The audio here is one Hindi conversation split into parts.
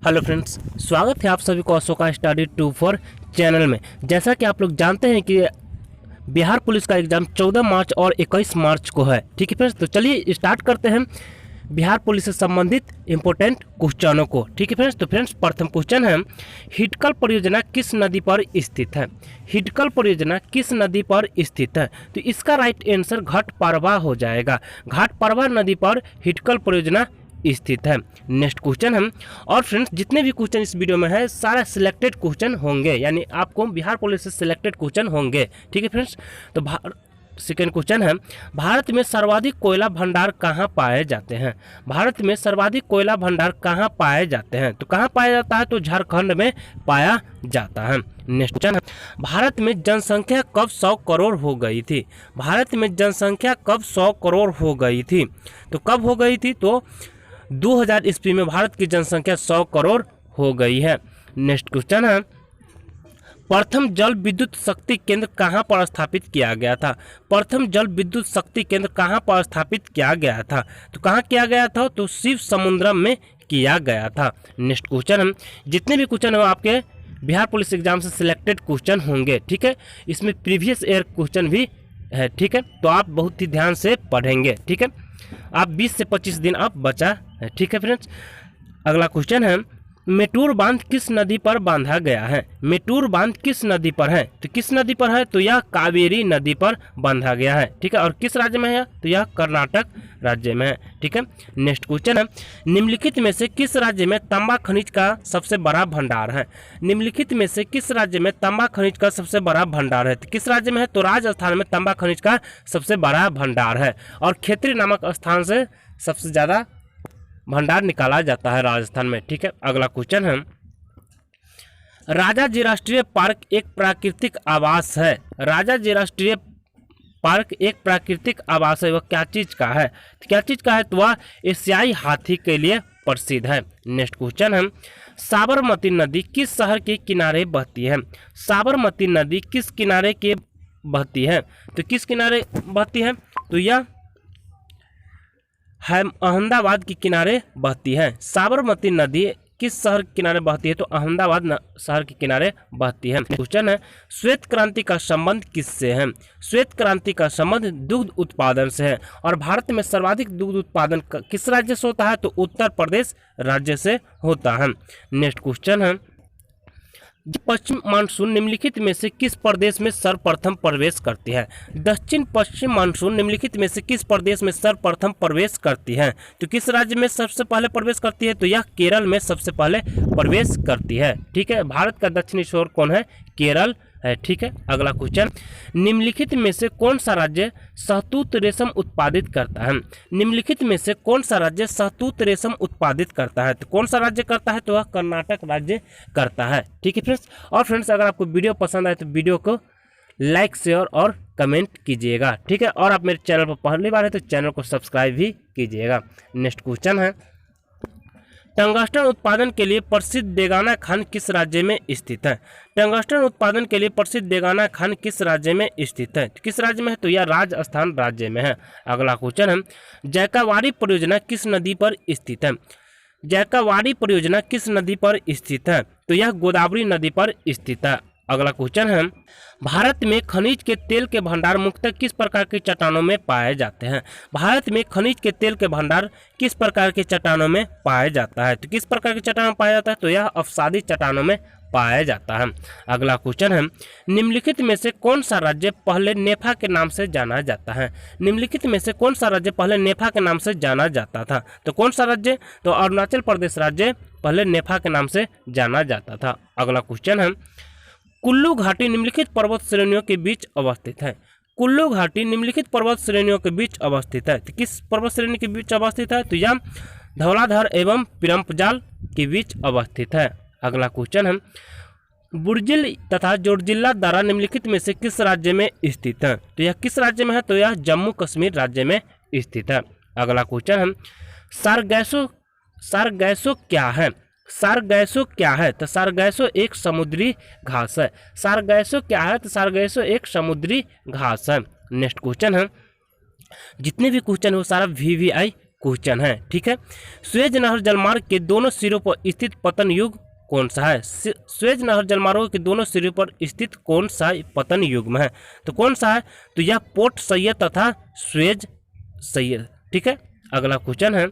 हेलो फ्रेंड्स, स्वागत है आप सभी को अशोका स्टडी 24 चैनल में। जैसा कि आप लोग जानते हैं कि बिहार पुलिस का एग्ज़ाम 14 मार्च और 21 मार्च को है। ठीक है फ्रेंड्स, तो चलिए स्टार्ट करते हैं बिहार पुलिस से संबंधित इम्पोर्टेंट क्वेश्चनों को। ठीक है फ्रेंड्स, तो फ्रेंड्स प्रथम क्वेश्चन है, हिडकल परियोजना किस नदी पर स्थित है? हिडकल परियोजना किस नदी पर स्थित है? तो इसका राइट आंसर घाटपारवा हो जाएगा। घाटपारवा नदी पर हिडकल परियोजना स्थित है। नेक्स्ट क्वेश्चन है, और फ्रेंड्स जितने भी क्वेश्चन इस वीडियो में है सारा सिलेक्टेड क्वेश्चन होंगे, यानी आपको बिहार पुलिस से सिलेक्टेड क्वेश्चन होंगे। ठीक है फ्रेंड्स, तो सेकेंड क्वेश्चन है, भारत में सर्वाधिक कोयला भंडार कहाँ पाए जाते हैं? भारत में सर्वाधिक कोयला भंडार कहाँ पाए जाते हैं? तो कहाँ पाया जाता है? तो झारखंड में पाया जाता है। नेक्स्ट क्वेश्चन है, भारत में जनसंख्या कब 100 करोड़ हो गई थी? भारत में जनसंख्या कब 100 करोड़ हो गई थी? तो कब हो गई थी? तो 2000 ईस्वी में भारत की जनसंख्या 100 करोड़ हो गई है। नेक्स्ट क्वेश्चन है, प्रथम जल विद्युत शक्ति केंद्र कहाँ पर स्थापित किया गया था? प्रथम जल विद्युत शक्ति केंद्र कहाँ पर स्थापित किया गया था? तो कहाँ किया गया था? तो शिव समुद्रम में किया गया था। नेक्स्ट क्वेश्चन है, जितने भी क्वेश्चन है आपके बिहार पुलिस एग्जाम से सिलेक्टेड क्वेश्चन होंगे। ठीक है, इसमें प्रीवियस ईयर क्वेश्चन भी है। ठीक है, तो आप बहुत ही ध्यान से पढ़ेंगे। ठीक है, आप 20 से 25 दिन आप बचा है। ठीक है फ्रेंड्स, अगला क्वेश्चन है, मेटूर बांध किस नदी पर बांधा गया है? मेटूर बांध किस नदी पर है? तो किस नदी पर है? तो यह कावेरी नदी पर बांधा गया है। ठीक है, और किस राज्य में है? तो यह कर्नाटक राज्य में है। ठीक है, नेक्स्ट क्वेश्चन है, निम्नलिखित में से किस राज्य में तांबा खनिज का सबसे बड़ा भंडार है? निम्नलिखित में से किस राज्य में तांबा खनिज का सबसे बड़ा भंडार है? तो किस राज्य में है? तो राजस्थान में तांबा खनिज का सबसे बड़ा भंडार है, और खेतरी नामक स्थान से सबसे ज़्यादा भंडार निकाला जाता है राजस्थान में। ठीक है, अगला क्वेश्चन है, राजाजी राष्ट्रीय पार्क एक प्राकृतिक आवास है। राजाजी राष्ट्रीय पार्क एक प्राकृतिक आवास है, वह क्या चीज का है? क्या चीज का है? तो वह एशियाई हाथी के लिए प्रसिद्ध है। नेक्स्ट क्वेश्चन है, साबरमती नदी किस शहर के किनारे बहती है? साबरमती नदी किस किनारे के बहती है? तो किस किनारे बहती है? तो यह अहमदाबाद के किनारे बहती है। साबरमती नदी किस शहर के किनारे बहती है? तो अहमदाबाद शहर के किनारे बहती है। क्वेश्चन है, श्वेत क्रांति का संबंध किससे है? श्वेत क्रांति का संबंध दुग्ध उत्पादन से है, और भारत में सर्वाधिक दुग्ध उत्पादन किस राज्य से होता है? तो उत्तर प्रदेश राज्य से होता है। नेक्स्ट क्वेश्चन है, पश्चिम मानसून निम्नलिखित में से किस प्रदेश में सर्वप्रथम प्रवेश करती है? दक्षिण पश्चिम मानसून निम्नलिखित में से किस प्रदेश में सर्वप्रथम प्रवेश करती है? तो किस राज्य में सबसे पहले प्रवेश करती है? तो यह केरल में सबसे पहले प्रवेश करती है। ठीक है, भारत का दक्षिणी छोर कौन है? केरल है। ठीक है, अगला क्वेश्चन, निम्नलिखित में से कौन सा राज्य शहतूत रेशम उत्पादित करता है? निम्नलिखित में से कौन सा राज्य शहतूत रेशम उत्पादित करता है? तो कौन सा राज्य करता है? तो वह कर्नाटक राज्य करता है। ठीक है फ्रेंड्स, और फ्रेंड्स अगर आपको वीडियो पसंद आए तो वीडियो को लाइक शेयर और कमेंट कीजिएगा। ठीक है, और आप मेरे चैनल पर पहली बार है तो चैनल को सब्सक्राइब भी कीजिएगा। नेक्स्ट क्वेश्चन है, टंगस्टन उत्पादन के लिए प्रसिद्ध देगाना खान किस राज्य में स्थित है? टंगस्टन उत्पादन के लिए प्रसिद्ध देगाना खान किस राज्य में स्थित है? किस राज्य में है? तो यह राजस्थान राज्य में है। अगला क्वेश्चन है, जैकावाड़ी परियोजना किस नदी पर स्थित है? जैकावाड़ी परियोजना किस नदी पर स्थित है? तो यह गोदावरी नदी पर स्थित है। अगला क्वेश्चन है, भारत में खनिज के तेल के भंडार मुख्यतः किस प्रकार की चट्टानों में पाए जाते हैं? भारत में खनिज के तेल के भंडार किस प्रकार के चट्टानों में पाया जाता है? तो किस प्रकार के चट्टानों में पाया जाता है? तो यह अवसादी चट्टानों में पाया जाता है। अगला क्वेश्चन है, निम्नलिखित में से कौन सा राज्य पहले नेफा के नाम से जाना जाता है? निम्नलिखित में से कौन सा राज्य पहले नेफा के नाम से जाना जाता था? तो कौन सा राज्य? तो अरुणाचल प्रदेश राज्य पहले नेफा के नाम से जाना जाता था। अगला क्वेश्चन है, कुल्लू घाटी निम्नलिखित पर्वत श्रेणियों के बीच अवस्थित है। कुल्लू घाटी निम्नलिखित पर्वत श्रेणियों के बीच अवस्थित है। तो किस पर्वत श्रेणी के बीच अवस्थित है? तो यह धौलाधर एवं पिरंपजाल के बीच अवस्थित है। अगला क्वेश्चन है, बुर्जिल तथा जोड़जिल्ला दारा निम्नलिखित में से किस राज्य में स्थित है? तो यह किस राज्य में है? तो यह जम्मू कश्मीर राज्य में स्थित है। अगला क्वेश्चन है, सारगैसो क्या है? सारगैसो क्या है? तो सारगैसो एक समुद्री घास है। सारगैसो क्या है? तो सारगैसो एक समुद्री घास है। नेक्स्ट क्वेश्चन है, जितने भी क्वेश्चन है वो सारा VVI क्वेश्चन है। ठीक है, सुएज नहर जलमार्ग के दोनों सिरों पर स्थित पतन युग कौन सा है? सुएज नहर जलमार्गों के दोनों सिरों पर स्थित कौन सा पतन युग्म है? तो कौन सा है? तो यह पोर्ट सैयद तथा सुएज सैयद। ठीक है, अगला क्वेश्चन है,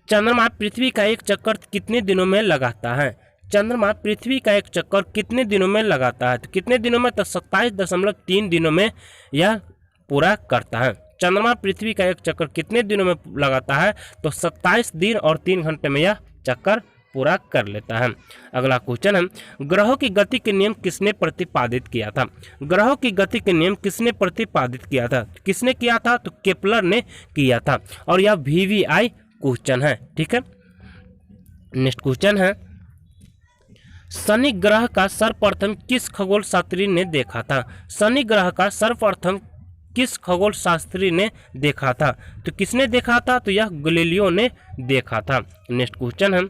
चंद्रमा पृथ्वी का एक चक्कर कितने दिनों में लगाता है? चंद्रमा पृथ्वी का एक चक्कर कितने दिनों में लगाता है? तो कितने दिनों में? तो 27.3 दिनों में यह पूरा करता है। चंद्रमा पृथ्वी का एक चक्कर कितने दिनों में लगाता है? तो 27 दिन और 3 घंटे में यह चक्कर पूरा कर लेता है। अगला क्वेश्चन है, ग्रहों की गति के नियम किसने प्रतिपादित किया था? ग्रहों की गति के नियम किसने प्रतिपादित किया था? किसने किया था? तो केपलर ने किया था, और यह VVI क्वेश्चन है। ठीक है, नेक्स्ट क्वेश्चन है, शनि ग्रह का सर्वप्रथम किस खगोल शास्त्री ने देखा था? शनि ग्रह का सर्वप्रथम किस खगोल शास्त्री ने देखा था? तो किसने देखा था? तो यह गैलीलियो ने देखा था। नेक्स्ट क्वेश्चन है,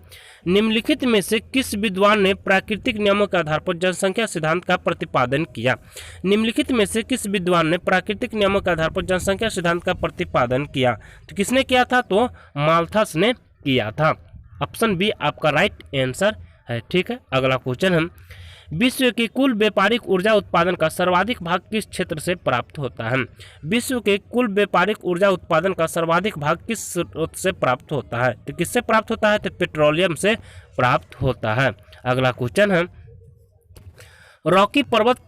निम्नलिखित में से किस विद्वान ने प्राकृतिक नियमों के आधार पर जनसंख्या सिद्धांत का प्रतिपादन किया? निम्नलिखित में से किस विद्वान ने प्राकृतिक नियमों के आधार पर जनसंख्या सिद्धांत का प्रतिपादन किया? तो किसने किया था? तो माल्थस ने किया था। ऑप्शन बी आपका राइट आंसर है। ठीक है, अगला क्वेश्चन है, विश्व की कुल व्यापारिक ऊर्जा उत्पादन का सर्वाधिक भाग किस क्षेत्र से प्राप्त होता है? विश्व के कुल व्यापारिक ऊर्जा उत्पादन का सर्वाधिक भाग किस स्रोत से प्राप्त होता है? तो किससे प्राप्त होता है? तो पेट्रोलियम से प्राप्त होता है। अगला क्वेश्चन है, रॉकी पर्वत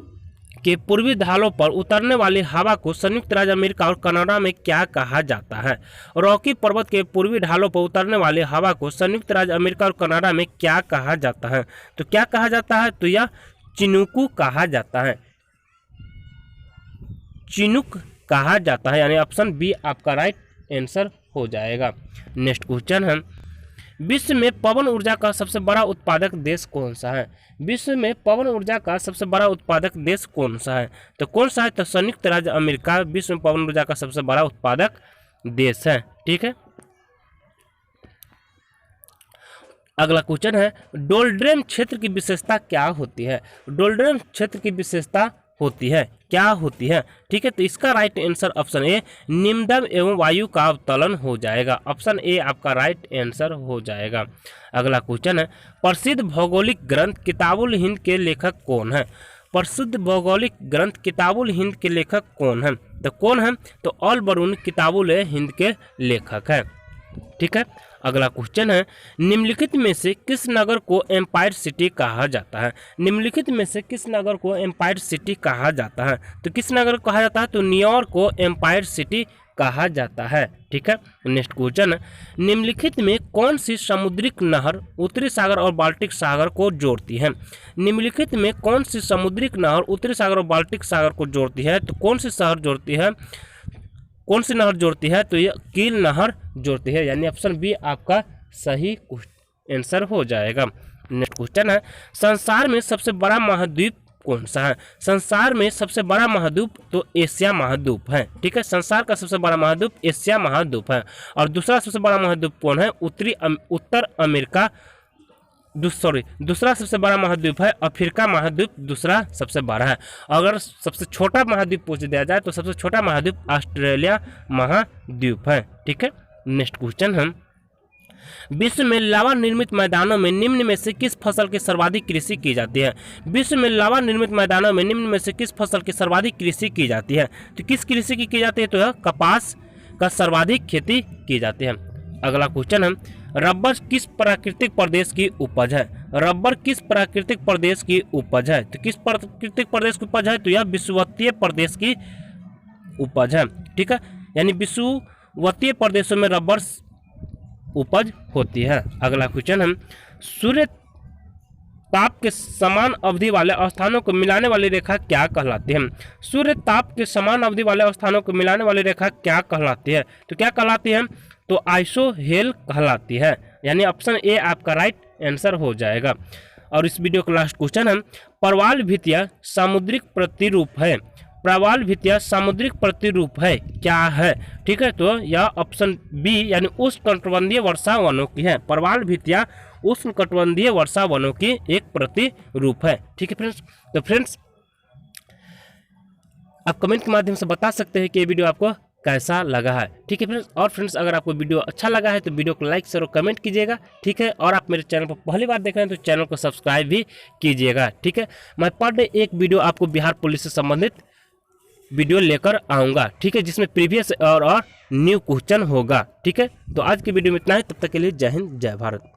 के पूर्वी ढालों पर उतरने वाली हवा को संयुक्त राज्य अमेरिका और कनाडा में क्या कहा जाता है? रॉकी पर्वत के पूर्वी ढालों पर उतरने वाली हवा को संयुक्त राज्य अमेरिका और कनाडा में क्या कहा जाता है? तो क्या कहा जाता है? तो यह चिनूक कहा जाता है। चिनूक कहा जाता है, यानी ऑप्शन बी आपका राइट आंसर हो जाएगा। नेक्स्ट क्वेश्चन है, विश्व में पवन ऊर्जा का सबसे बड़ा उत्पादक देश कौन सा है? विश्व में पवन ऊर्जा का सबसे बड़ा उत्पादक देश कौन सा है? तो कौन सा है? तो संयुक्त राज्य अमेरिका विश्व में पवन ऊर्जा का सबसे बड़ा उत्पादक देश है। ठीक है, अगला क्वेश्चन है, डोलड्रेम क्षेत्र की विशेषता क्या होती है? डोलड्रेम क्षेत्र की विशेषता होती है क्या होती है? ठीक है, तो इसका राइट आंसर ऑप्शन ए निम्नदम एवं वायु का अवतलन हो जाएगा। ऑप्शन ए आपका राइट आंसर हो जाएगा। अगला क्वेश्चन है, प्रसिद्ध भौगोलिक ग्रंथ किताबुल हिंद के लेखक कौन है? प्रसिद्ध भौगोलिक ग्रंथ किताबुल हिंद के लेखक कौन है? तो कौन है? तो अल बरून किताबुल हिंद के लेखक है। ठीक है, अगला क्वेश्चन है, निम्नलिखित में से किस नगर को एम्पायर सिटी कहा जाता है? निम्नलिखित में से किस नगर को एम्पायर सिटी कहा जाता है? तो किस नगर को कहा जाता है? तो न्यूयॉर्क को एम्पायर सिटी कहा जाता है। ठीक है, नेक्स्ट क्वेश्चन है, निम्नलिखित में कौन सी समुद्रिक नहर उत्तरी सागर और बाल्टिक सागर को जोड़ती है? निम्नलिखित में कौन सी समुद्रिक नहर उत्तरी सागर और बाल्टिक सागर को जोड़ती है? तो कौन सी शहर जोड़ती है? कौन सी नहर जोड़ती है? तो ये कील नहर जोड़ती है, यानी ऑप्शन बी आपका सही आंसर हो जाएगा। नेक्स्ट क्वेश्चन है, संसार में सबसे बड़ा महाद्वीप कौन सा है? संसार में सबसे बड़ा महाद्वीप तो एशिया महाद्वीप है। ठीक है, संसार का सबसे बड़ा महाद्वीप एशिया महाद्वीप है। और दूसरा सबसे बड़ा महाद्वीप कौन है? उत्तर अमेरिका। दूसरा सबसे बड़ा महाद्वीप है अफ्रीका महाद्वीप, दूसरा सबसे बड़ा है। अगर सबसे छोटा महाद्वीप पूछ दिया जाए तो सबसे छोटा महाद्वीप ऑस्ट्रेलिया महाद्वीप है। ठीक है, नेक्स्ट क्वेश्चन है, विश्व में लावा निर्मित मैदानों में निम्न में से किस फसल की सर्वाधिक कृषि की जाती है? विश्व में लावा निर्मित मैदानों में निम्न में से किस फसल की सर्वाधिक कृषि की जाती है? तो किस कृषि की जाती है? तो यह कपास का सर्वाधिक खेती की जाती है। अगला क्वेश्चन है, रबर किस प्राकृतिक प्रदेश की उपज है? रबर किस प्राकृतिक प्रदेश की उपज है? तो किस प्राकृतिक प्रदेश की उपज है? तो यह विषुवतीय प्रदेश की उपज है। ठीक है, यानी विषुवतीय प्रदेशों में रबर उपज होती है। अगला क्वेश्चन है, सूर्य ताप के समान अवधि वाले स्थानों को मिलाने वाली रेखा क्या कहलाती है? सूर्य ताप के समान अवधि वाले स्थानों को मिलाने वाली रेखा क्या कहलाती है? तो क्या कहलाती है? तो आइसोहेल कहलाती है, यानी ऑप्शन ए आपका राइट आंसर हो जाएगा। और इस वीडियो का लास्ट क्वेश्चन है, प्रवाल भित्तियां सामुद्रिक प्रतिरूप है। प्रवाल भित्तियां सामुद्रिक प्रतिरूप है क्या है? ठीक है, तो यह ऑप्शन बी यानी उष्णकटिबंधीय वर्षा वनों की है। प्रवाल भित्तियां उष्णकटिबंधीय वर्षा वनों की एक प्रतिरूप है। ठीक है फ्रेंड्स, तो फ्रेंड्स आप कमेंट के माध्यम से बता सकते हैं कि ये वीडियो आपको कैसा लगा है। ठीक है फ्रेंड्स, और फ्रेंड्स अगर आपको वीडियो अच्छा लगा है तो वीडियो को लाइक शेयर और कमेंट कीजिएगा। ठीक है, और आप मेरे चैनल पर पहली बार देख रहे हैं तो चैनल को सब्सक्राइब भी कीजिएगा। ठीक है, मैं पर डे एक वीडियो आपको बिहार पुलिस से संबंधित वीडियो लेकर आऊँगा। ठीक है, जिसमें प्रीवियस और न्यू क्वेश्चन होगा। ठीक है, तो आज की वीडियो में इतना है, तब तक के लिए जय हिंद जय भारत।